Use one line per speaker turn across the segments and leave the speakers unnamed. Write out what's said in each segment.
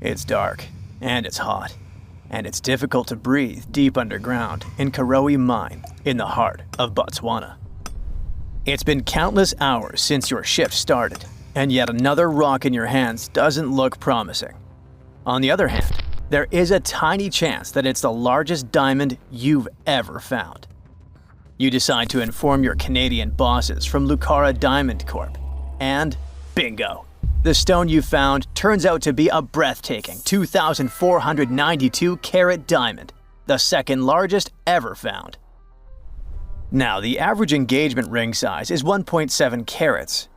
It's dark, and it's hot, and it's difficult to breathe deep underground in Karowe Mine in the heart of Botswana. It's been countless hours since your shift started, and yet another rock in your hands doesn't look promising. On the other hand, there is a tiny chance that it's the largest diamond you've ever found. You decide to inform your Canadian bosses from Lucara Diamond Corp. And bingo! The stone you found turns out to be a breathtaking 2,492 carat diamond, the second largest ever found. Now, the average engagement ring size is 1.7 carats.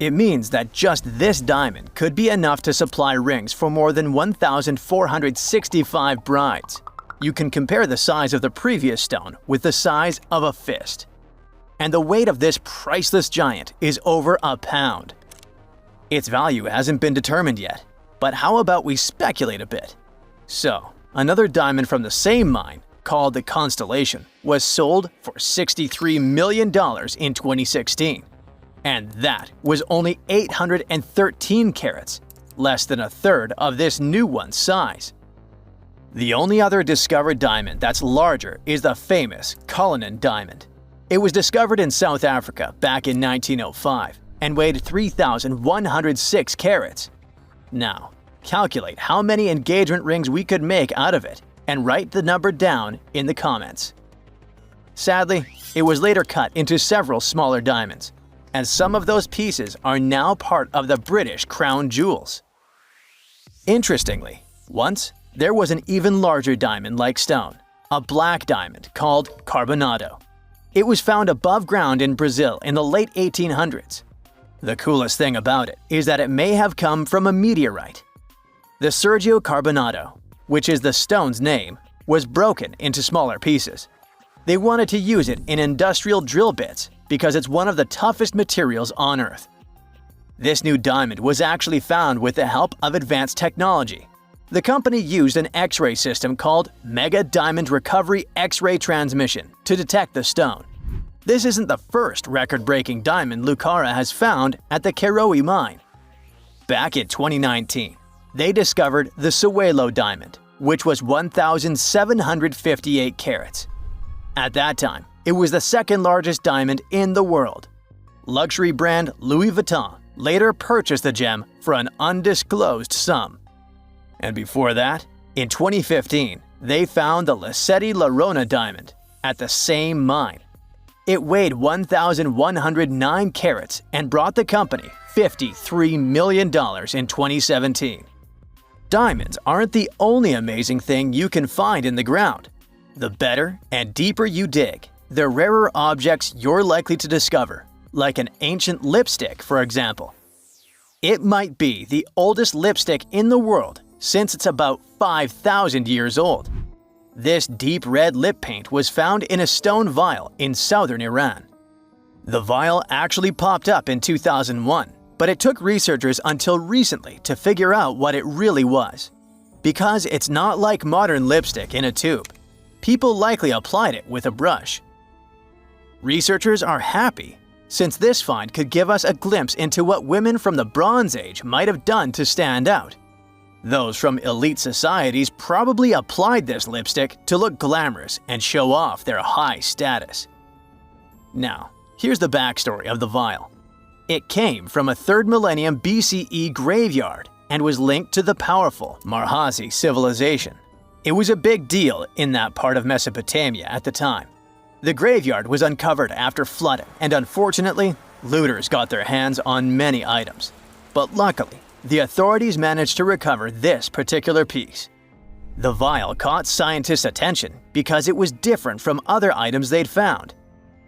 It means that just this diamond could be enough to supply rings for more than 1,465 brides. You can compare the size of the previous stone with the size of a fist. And the weight of this priceless giant is over a pound. Its value hasn't been determined yet, but how about we speculate a bit? So, another diamond from the same mine, called the Constellation, was sold for $63 million in 2016. And that was only 813 carats, less than a third of this new one's size. The only other discovered diamond that's larger is the famous Cullinan diamond. It was discovered in South Africa back in 1905 and weighed 3,106 carats. Now, calculate how many engagement rings we could make out of it and write the number down in the comments. Sadly, it was later cut into several smaller diamonds, and some of those pieces are now part of the British crown jewels. Interestingly, once there was an even larger diamond-like stone, a black diamond called Carbonado. It was found above ground in Brazil in the late 1800s. The coolest thing about it is that it may have come from a meteorite. The Sergio Carbonado, which is the stone's name, was broken into smaller pieces. They wanted to use it in industrial drill bits because it's one of the toughest materials on Earth. This new diamond was actually found with the help of advanced technology. The company used an X-ray system called Mega Diamond Recovery X-ray Transmission to detect the stone. This isn't the first record-breaking diamond Lucara has found at the Karowe mine. Back in 2019, they discovered the Sewelo diamond, which was 1,758 carats. At that time, it was the second largest diamond in the world. Luxury brand Louis Vuitton later purchased the gem for an undisclosed sum. And before that, in 2015, they found the Lesedi La Rona diamond at the same mine. It weighed 1,109 carats and brought the company $53 million in 2017. Diamonds aren't the only amazing thing you can find in the ground. The better and deeper you dig, the rarer objects you're likely to discover, like an ancient lipstick, for example. It might be the oldest lipstick in the world since it's about 5,000 years old. This deep red lip paint was found in a stone vial in southern Iran. The vial actually popped up in 2001, but it took researchers until recently to figure out what it really was. Because it's not like modern lipstick in a tube, people likely applied it with a brush. Researchers are happy, since this find could give us a glimpse into what women from the Bronze Age might have done to stand out. Those from elite societies probably applied this lipstick to look glamorous and show off their high status. Now, here's the backstory of the vial. It came from a 3rd millennium BCE graveyard and was linked to the powerful Marhazi civilization. It was a big deal in that part of Mesopotamia at the time. The graveyard was uncovered after flooding, and unfortunately, looters got their hands on many items. But luckily, the authorities managed to recover this particular piece. The vial caught scientists' attention because it was different from other items they'd found.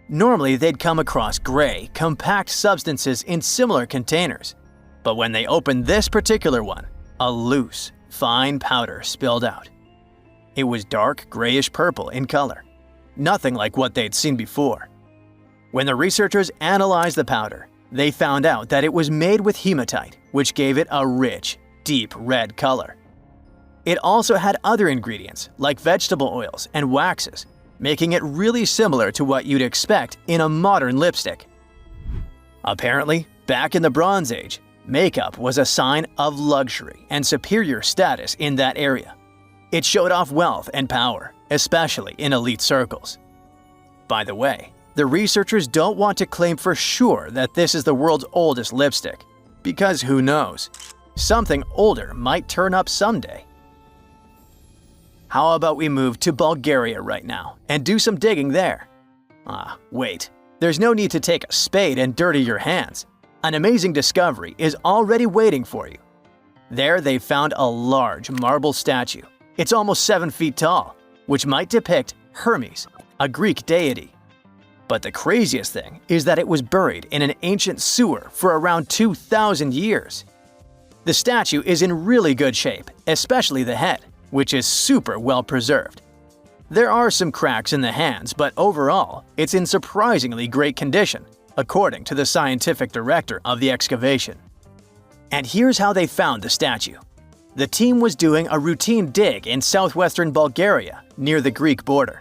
Normally, they'd come across gray, compact substances in similar containers. But when they opened this particular one, a loose, fine powder spilled out. It was dark grayish-purple in color, nothing like what they'd seen before. When the researchers analyzed the powder, they found out that it was made with hematite, which gave it a rich, deep red color. It also had other ingredients like vegetable oils and waxes, making it really similar to what you'd expect in a modern lipstick. Apparently, back in the Bronze Age, Makeup was a sign of luxury and superior status in that area. It showed off wealth and power, especially in elite circles. By the way, the researchers don't want to claim for sure that this is the world's oldest lipstick, because who knows? Something older might turn up someday. How about we move to Bulgaria right now and do some digging there? Wait. There's no need to take a spade and dirty your hands. An amazing discovery is already waiting for you. There they found a large marble statue. It's almost 7 feet tall, which might depict Hermes, a Greek deity. But the craziest thing is that it was buried in an ancient sewer for around 2,000 years. The statue is in really good shape, especially the head, which is super well preserved. There are some cracks in the hands, but overall, it's in surprisingly great condition, according to the scientific director of the excavation. And here's how they found the statue. The team was doing a routine dig in southwestern Bulgaria, near the Greek border.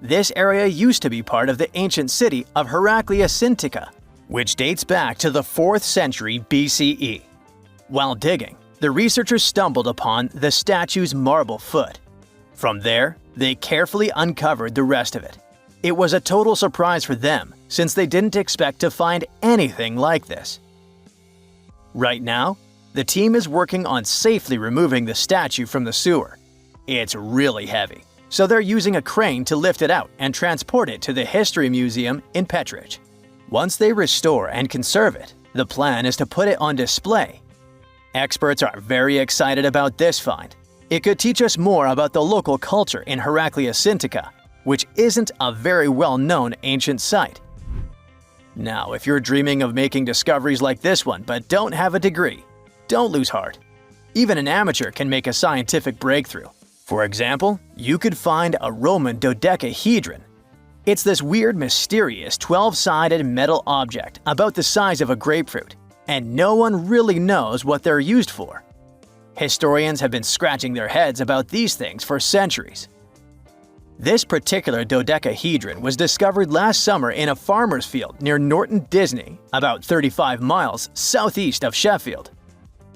This area used to be part of the ancient city of Heraclea Sintica, which dates back to the 4th century BCE. While digging, the researchers stumbled upon the statue's marble foot. From there, they carefully uncovered the rest of it. It was a total surprise for them, since they didn't expect to find anything like this. Right now, the team is working on safely removing the statue from the sewer. It's really heavy, so they're using a crane to lift it out and transport it to the History Museum in Petrich. Once they restore and conserve it, the plan is to put it on display. Experts are very excited about this find. It could teach us more about the local culture in Heraclea Sintica, which isn't a very well-known ancient site. Now, if you're dreaming of making discoveries like this one but don't have a degree, don't lose heart. Even an amateur can make a scientific breakthrough. For example, you could find a Roman dodecahedron. It's this weird, mysterious 12-sided metal object about the size of a grapefruit, and no one really knows what they're used for. Historians have been scratching their heads about these things for centuries. This particular dodecahedron was discovered last summer in a farmer's field near Norton Disney, about 35 miles southeast of Sheffield.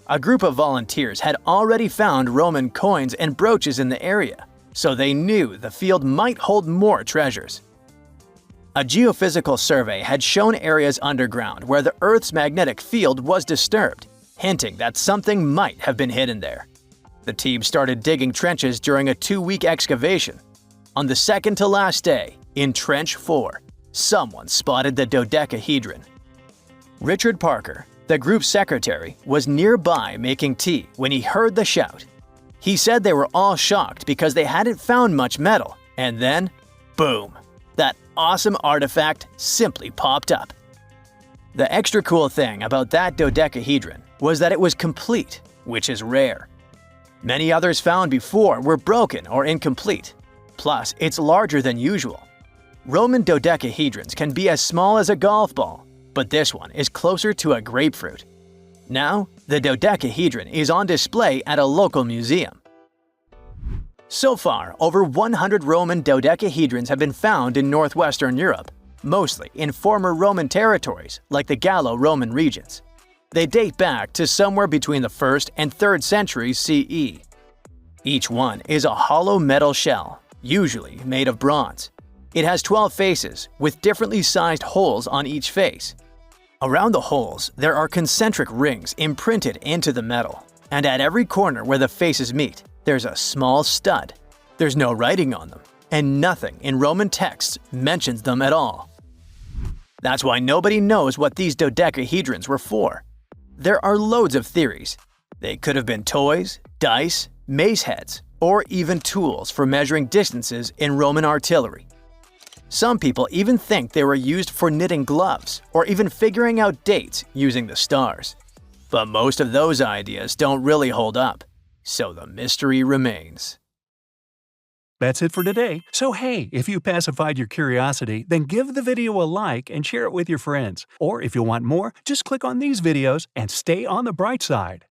A group of volunteers had already found Roman coins and brooches in the area, so they knew the field might hold more treasures. A geophysical survey had shown areas underground where the Earth's magnetic field was disturbed, hinting that something might have been hidden there. The team started digging trenches during a 2-week excavation. On the second to last day, in Trench 4, someone spotted the dodecahedron. Richard Parker, the group's secretary, was nearby making tea when he heard the shout. He said they were all shocked because they hadn't found much metal, and then, boom, that awesome artifact simply popped up. The extra cool thing about that dodecahedron was that it was complete, which is rare. Many others found before were broken or incomplete. Plus, it's larger than usual. Roman dodecahedrons can be as small as a golf ball, but this one is closer to a grapefruit. Now, the dodecahedron is on display at a local museum. So far, over 100 Roman dodecahedrons have been found in northwestern Europe, mostly in former Roman territories like the Gallo-Roman regions. They date back to somewhere between the 1st and 3rd centuries CE. Each one is a hollow metal shell, usually made of bronze. It has 12 faces, with differently sized holes on each face. Around the holes, there are concentric rings imprinted into the metal, and at every corner where the faces meet, there's a small stud. There's no writing on them, and nothing in Roman texts mentions them at all. That's why nobody knows what these dodecahedrons were for. There are loads of theories. They could have been toys, dice, mace heads, or even tools for measuring distances in Roman artillery. Some people even think they were used for knitting gloves or even figuring out dates using the stars. But most of those ideas don't really hold up, so the mystery remains.
That's it for today. So hey, if you pacified your curiosity, then give the video a like and share it with your friends. Or if you want more, just click on these videos and stay on the bright side.